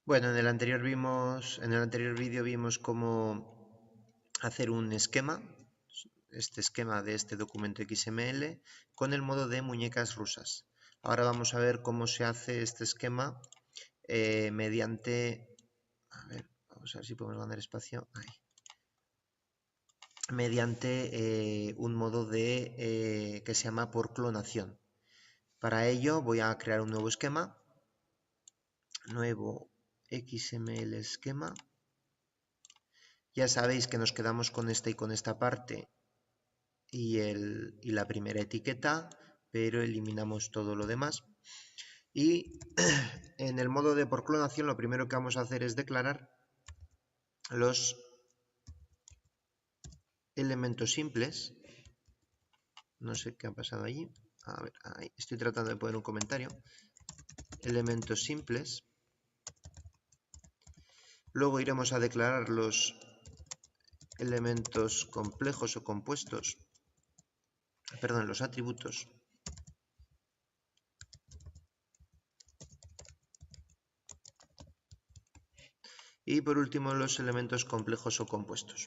Bueno, en el anterior vídeo vimos cómo hacer un esquema, este esquema de este documento XML, con el modo de muñecas rusas. Ahora vamos a ver cómo se hace este esquema mediante, a ver, vamos a ver si podemos ganar espacio, ahí, mediante un modo de que se llama por clonación. Para ello voy a crear un nuevo esquema, nuevo XML esquema. Ya sabéis que nos quedamos con esta y con esta parte y la primera etiqueta, pero eliminamos todo lo demás. Y en el modo de por clonación lo primero que vamos a hacer es declarar los elementos simples. No sé qué ha pasado allí. A ver, ahí. Estoy tratando de poner un comentario. Elementos simples. Luego iremos a declarar los elementos complejos o compuestos. Perdón, los atributos. Y por último los elementos complejos o compuestos.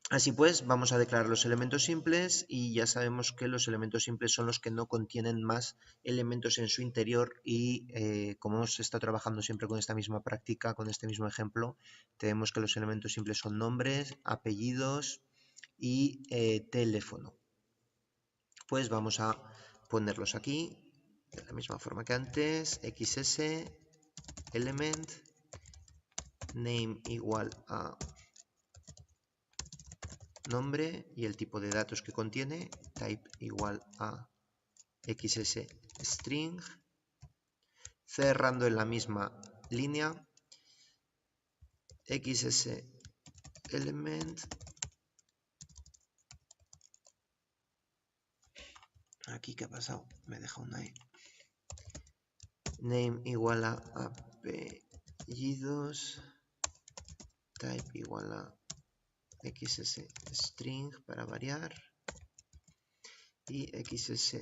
Así pues, vamos a declarar los elementos simples y ya sabemos que los elementos simples son los que no contienen más elementos en su interior y como hemos estado trabajando siempre con esta misma práctica, con este mismo ejemplo, tenemos que los elementos simples son nombres, apellidos y teléfono. Pues vamos a ponerlos aquí de la misma forma que antes, xs element name igual a nombre y el tipo de datos que contiene, type igual a xs string, cerrando en la misma línea, xs element, aquí qué ha pasado, me deja una e, name igual a apellidos, type igual a xs string para variar y xs.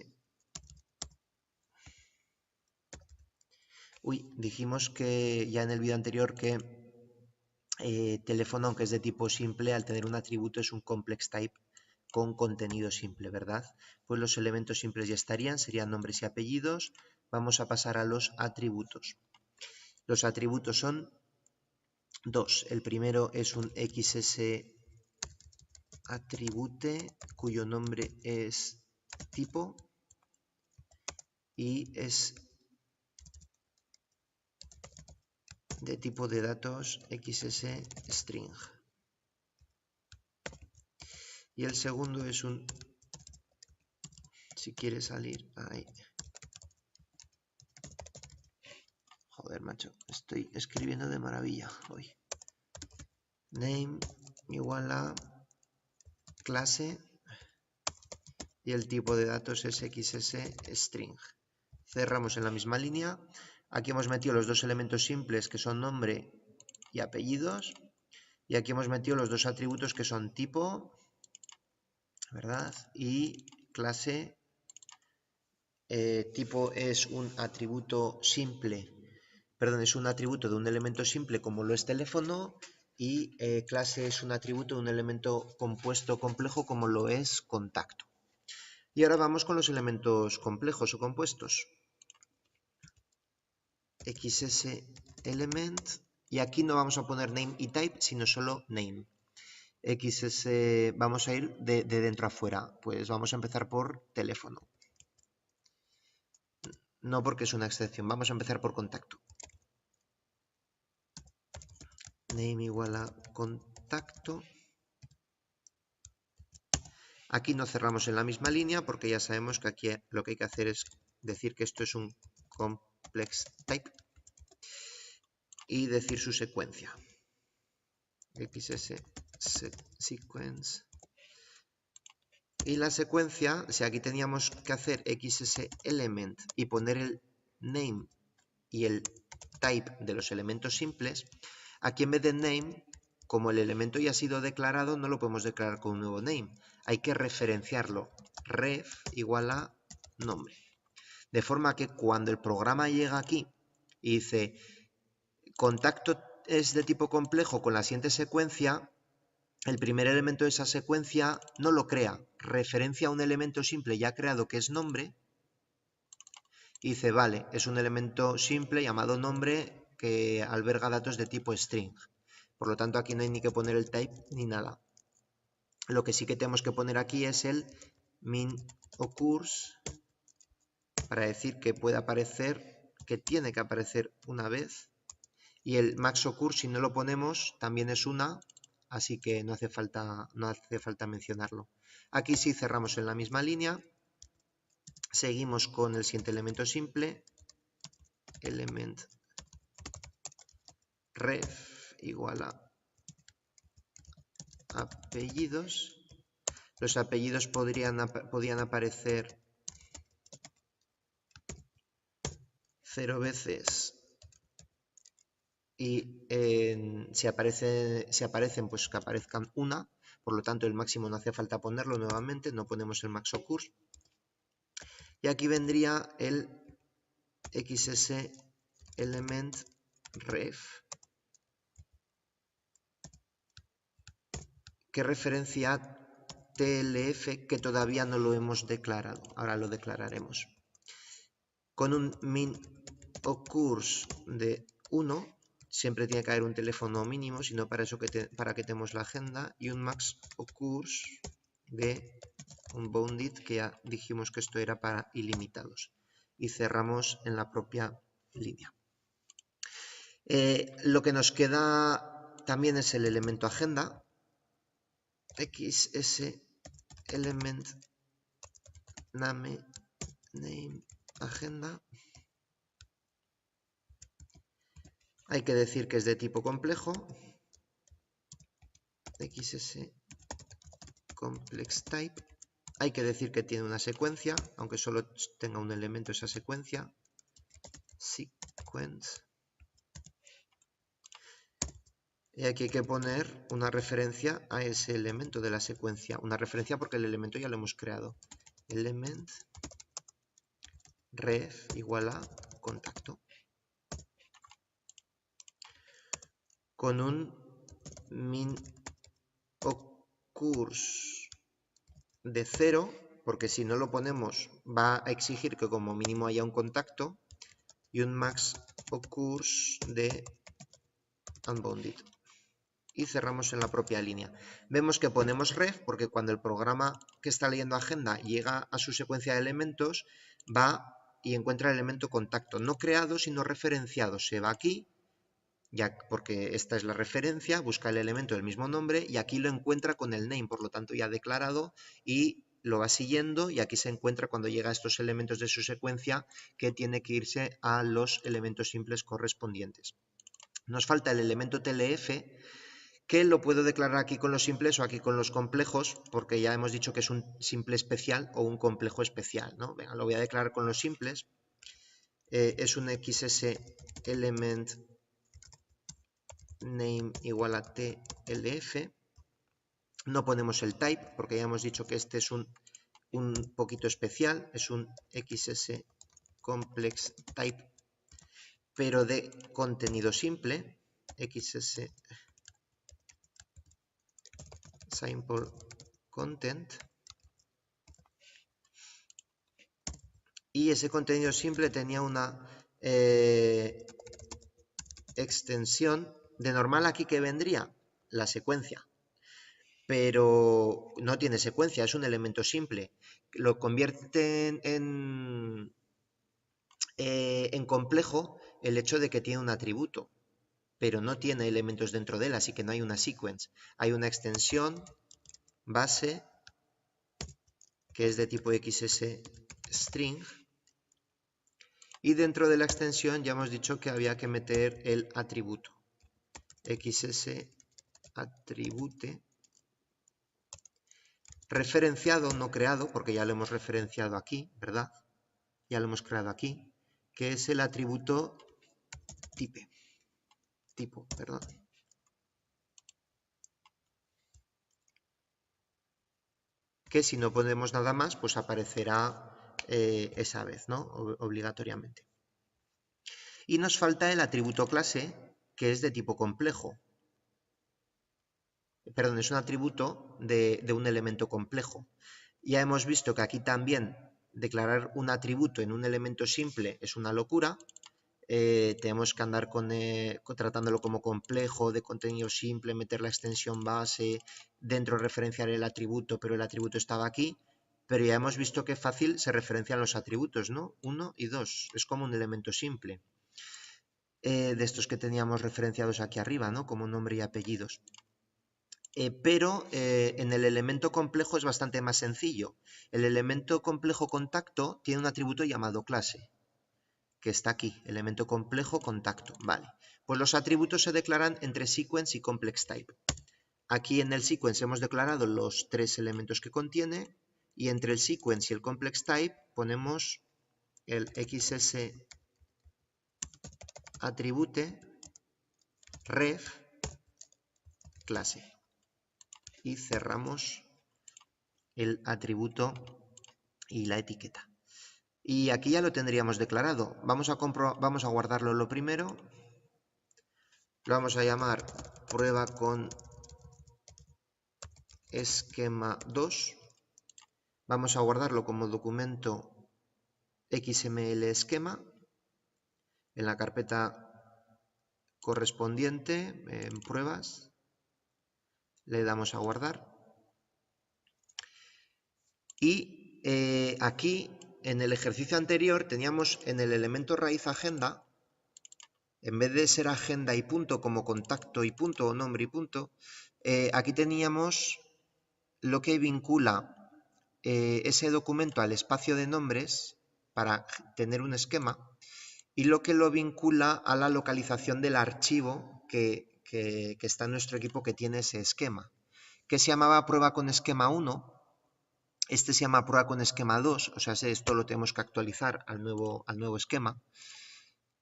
Dijimos que ya en el vídeo anterior que teléfono, aunque es de tipo simple, al tener un atributo es un complex type con contenido simple, ¿verdad? Pues los elementos simples ya estarían, serían nombres y apellidos. Vamos a pasar a los atributos. Los atributos son dos. El primero es un XS atribute cuyo nombre es tipo y es de tipo de datos XS string. Y el segundo es un, si quiere salir, ahí. Joder, macho, estoy escribiendo de maravilla hoy. Name igual a clase y el tipo de datos es XS string. Cerramos en la misma línea. Aquí hemos metido los dos elementos simples que son nombre y apellidos. Y aquí hemos metido los dos atributos que son tipo, ¿verdad? Y clase. Tipo es un atributo simple, perdón, es un atributo de un elemento simple como lo es teléfono y clase es un atributo de un elemento compuesto complejo como lo es contacto. Y ahora vamos con los elementos complejos o compuestos. XS element, y aquí no vamos a poner name y type, sino solo name. XS, vamos a ir de dentro a fuera, pues vamos a empezar por teléfono. No porque es una excepción, vamos a empezar por contacto. Name igual a contacto. Aquí no cerramos en la misma línea porque ya sabemos que aquí lo que hay que hacer es decir que esto es un complex type y decir su secuencia. XS sequence. Y la secuencia, si aquí teníamos que hacer XS element y poner el name y el type de los elementos simples, aquí en vez de name, como el elemento ya ha sido declarado, no lo podemos declarar con un nuevo name. Hay que referenciarlo. Ref igual a nombre. De forma que cuando el programa llega aquí y dice contacto es de tipo complejo con la siguiente secuencia, el primer elemento de esa secuencia no lo crea, referencia a un elemento simple ya creado que es nombre, y dice, vale, es un elemento simple llamado nombre que alberga datos de tipo string. Por lo tanto, aquí no hay ni que poner el type ni nada. Lo que sí que tenemos que poner aquí es el min occurs para decir que puede aparecer, que tiene que aparecer una vez. Y el max occurs, si no lo ponemos, también es una, así que no hace falta mencionarlo. Aquí sí cerramos en la misma línea. Seguimos con el siguiente elemento simple, element ref igual a apellidos. Los apellidos podían aparecer 0 veces y si aparecen, pues que aparezcan una. Por lo tanto, el máximo no hace falta ponerlo nuevamente, no ponemos el max occurs. Y aquí vendría el xs element ref, que referencia a TLF que todavía no lo hemos declarado. Ahora lo declararemos. Con un min occurs de 1, siempre tiene que haber un teléfono mínimo, sino para eso para que tenemos la agenda, y un max occurs de un bounded, que ya dijimos que esto era para ilimitados. Y cerramos en la propia línea. Lo que nos queda también es el elemento agenda, xs element name agenda. Hay que decir que es de tipo complejo, xs complex type. Hay que decir que tiene una secuencia, aunque solo tenga un elemento esa secuencia, sequence. Y aquí hay que poner una referencia a ese elemento de la secuencia. Una referencia porque el elemento ya lo hemos creado. Element ref igual a contacto. Con un min occurs de 0, porque si no lo ponemos va a exigir que como mínimo haya un contacto, y un max occurs de unbounded. Y cerramos en la propia línea. Vemos que ponemos ref porque cuando el programa que está leyendo agenda llega a su secuencia de elementos, va y encuentra el elemento contacto, no creado sino referenciado. Se va aquí, ya porque esta es la referencia, busca el elemento del mismo nombre y aquí lo encuentra con el name, por lo tanto ya declarado, y lo va siguiendo y aquí se encuentra cuando llega a estos elementos de su secuencia que tiene que irse a los elementos simples correspondientes. Nos falta el elemento TLF, que lo puedo declarar aquí con los simples o aquí con los complejos, porque ya hemos dicho que es un simple especial o un complejo especial, ¿no? Venga, lo voy a declarar con los simples. Es un XS element name igual a TLF. No ponemos el type, porque ya hemos dicho que este es un poquito especial, es un XS complex type, pero de contenido simple, XS simple content, y ese contenido simple tenía una extensión de normal. Aquí que vendría la secuencia, pero no tiene secuencia, es un elemento simple. Lo convierte en complejo el hecho de que tiene un atributo, pero no tiene elementos dentro de él, así que no hay una sequence. Hay una extensión base que es de tipo XS string, y dentro de la extensión ya hemos dicho que había que meter el atributo. XS attribute referenciado, no creado, porque ya lo hemos referenciado aquí, ¿verdad? Ya lo hemos creado aquí, que es el atributo tipo, perdón. Que si no ponemos nada más, pues aparecerá esa vez, ¿no? Obligatoriamente. Y nos falta el atributo clase, que es de tipo complejo. Perdón, es un atributo de un elemento complejo. Ya hemos visto que aquí también declarar un atributo en un elemento simple es una locura. Tenemos que andar tratándolo como complejo, de contenido simple, meter la extensión base, dentro referenciar el atributo, pero el atributo estaba aquí. Pero ya hemos visto que fácil se referencian los atributos, ¿no? 1 y 2, es como un elemento simple. De estos que teníamos referenciados aquí arriba, ¿no? Como nombre y apellidos. Pero en el elemento complejo es bastante más sencillo. El elemento complejo contacto tiene un atributo llamado clase, que está aquí, elemento complejo contacto. Vale, pues los atributos se declaran entre sequence y complex type. Aquí en el sequence hemos declarado los 3 elementos que contiene y entre el sequence y el complex type ponemos el XS attribute ref clase y cerramos el atributo y la etiqueta. Y aquí ya lo tendríamos declarado. Vamos a guardarlo lo primero. Lo vamos a llamar prueba con esquema 2. Vamos a guardarlo como documento XML esquema en la carpeta correspondiente en pruebas. Le damos a guardar. Y aquí en el ejercicio anterior teníamos en el elemento raíz agenda, en vez de ser agenda y punto como contacto y punto o nombre y punto, aquí teníamos lo que vincula ese documento al espacio de nombres para tener un esquema y lo que lo vincula a la localización del archivo que está en nuestro equipo que tiene ese esquema, que se llamaba prueba con esquema 1. Este se llama prueba con esquema 2, o sea, esto lo tenemos que actualizar al nuevo esquema.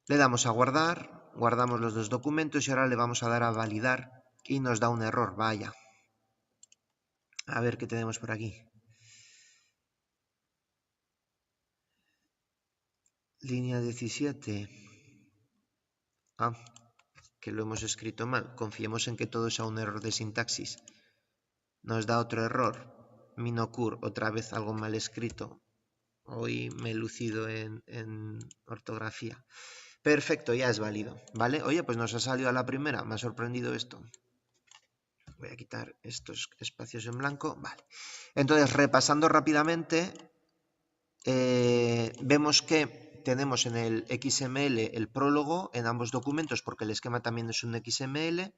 Le damos a guardar, guardamos los 2 documentos y ahora le vamos a dar a validar y nos da un error, vaya. A ver qué tenemos por aquí. Línea 17. Ah, que lo hemos escrito mal. Confiemos en que todo sea un error de sintaxis. Nos da otro error. Minocur, otra vez algo mal escrito. Hoy me he lucido en ortografía. Perfecto, ya es válido, ¿vale? Oye, pues nos ha salido a la primera, me ha sorprendido esto. Voy a quitar estos espacios en blanco, vale. Entonces, repasando rápidamente, vemos que tenemos en el XML el prólogo en ambos documentos, porque el esquema también es un XML.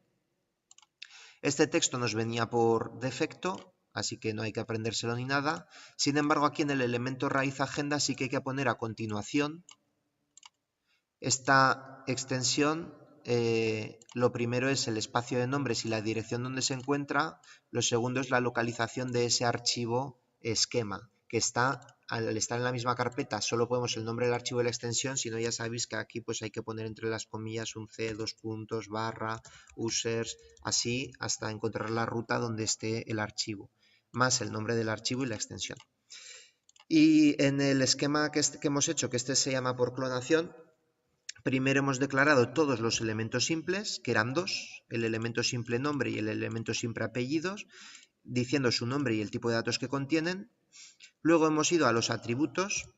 Este texto nos venía por defecto, así que no hay que aprendérselo ni nada. Sin embargo, aquí en el elemento raíz agenda sí que hay que poner a continuación esta extensión. Lo primero es el espacio de nombres y la dirección donde se encuentra. Lo segundo es la localización de ese archivo esquema, que está, al estar en la misma carpeta, solo ponemos el nombre del archivo y la extensión, si no ya sabéis que aquí pues hay que poner entre las comillas un C, 2 puntos, barra, users, así hasta encontrar la ruta donde esté el archivo, más el nombre del archivo y la extensión. Y en el esquema que hemos hecho, que este se llama por clonación, primero hemos declarado todos los elementos simples, que eran 2, el elemento simple nombre y el elemento simple apellidos, diciendo su nombre y el tipo de datos que contienen. Luego hemos ido a los atributos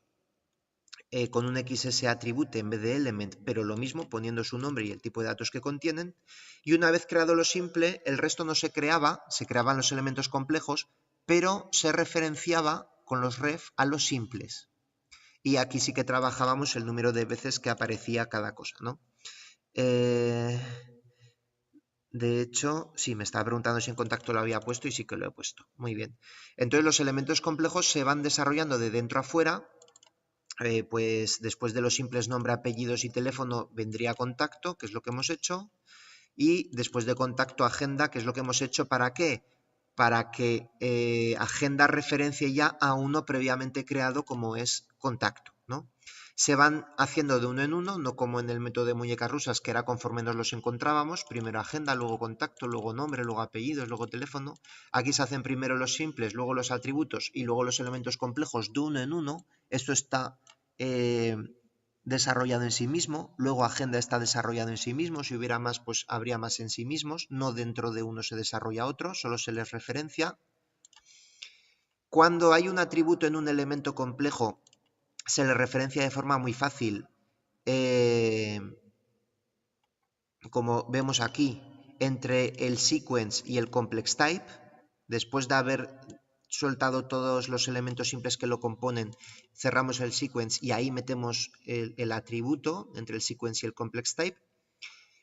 con un XS attribute en vez de element, pero lo mismo, poniendo su nombre y el tipo de datos que contienen. Y una vez creado lo simple, el resto no se creaba, se creaban los elementos complejos, pero se referenciaba con los ref a los simples. Y aquí sí que trabajábamos el número de veces que aparecía cada cosa, ¿no? De hecho, sí, me estaba preguntando si en contacto lo había puesto y sí que lo he puesto. Muy bien. Entonces los elementos complejos se van desarrollando de dentro a fuera. Pues después de los simples nombre, apellidos y teléfono vendría contacto, que es lo que hemos hecho. Y después de contacto, agenda, que es lo que hemos hecho. ¿Para qué? Para que agenda referencie ya a uno previamente creado como es contacto, ¿no? Se van haciendo de uno en uno, no como en el método de muñecas rusas, que era conforme nos los encontrábamos, primero agenda, luego contacto, luego nombre, luego apellidos, luego teléfono. Aquí se hacen primero los simples, luego los atributos y luego los elementos complejos de uno en uno. Esto está desarrollado en sí mismo, luego agenda está desarrollado en sí mismo, si hubiera más, pues habría más en sí mismos, no dentro de uno se desarrolla otro, solo se les referencia. Cuando hay un atributo en un elemento complejo, se le referencia de forma muy fácil, como vemos aquí, entre el sequence y el complex type. Después de haber soltado todos los elementos simples que lo componen, cerramos el sequence y ahí metemos el atributo entre el sequence y el complex type.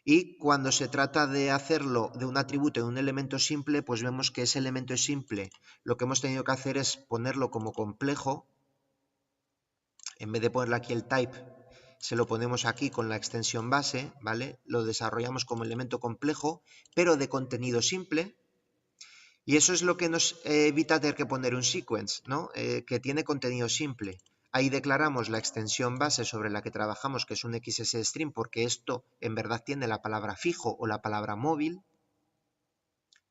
Y cuando se trata de hacerlo de un atributo en un elemento simple, pues vemos que ese elemento simple, lo que hemos tenido que hacer es ponerlo como complejo. En vez de ponerle aquí el type, se lo ponemos aquí con la extensión base, ¿vale? Lo desarrollamos como elemento complejo, pero de contenido simple. Y eso es lo que nos evita tener que poner un sequence, ¿no? Que tiene contenido simple. Ahí declaramos la extensión base sobre la que trabajamos, que es un XSString, porque esto en verdad tiene la palabra fijo o la palabra móvil.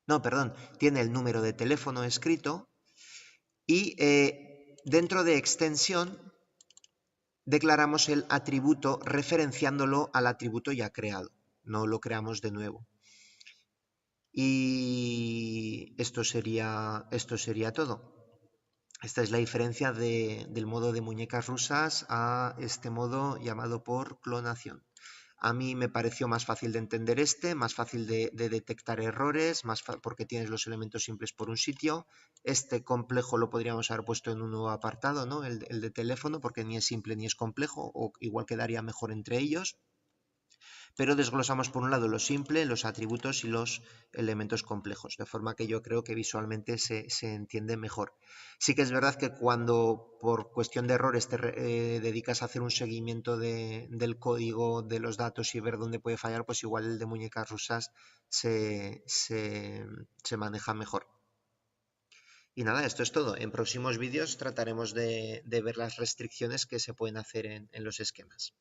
No, perdón, tiene el número de teléfono escrito. Y dentro de extensión declaramos el atributo referenciándolo al atributo ya creado. No lo creamos de nuevo. Y esto sería todo. Esta es la diferencia del modo de muñecas rusas a este modo llamado por clonación. A mí me pareció más fácil de entender más fácil de detectar errores, porque tienes los elementos simples por un sitio. Este complejo lo podríamos haber puesto en un nuevo apartado, ¿no? El de teléfono, porque ni es simple ni es complejo, o igual quedaría mejor entre ellos. Pero desglosamos por un lado lo simple, los atributos y los elementos complejos, de forma que yo creo que visualmente se entiende mejor. Sí que es verdad que cuando por cuestión de errores te dedicas a hacer un seguimiento del código, de los datos y ver dónde puede fallar, pues igual el de muñecas rusas se maneja mejor. Y nada, esto es todo. En próximos vídeos trataremos de ver las restricciones que se pueden hacer en los esquemas.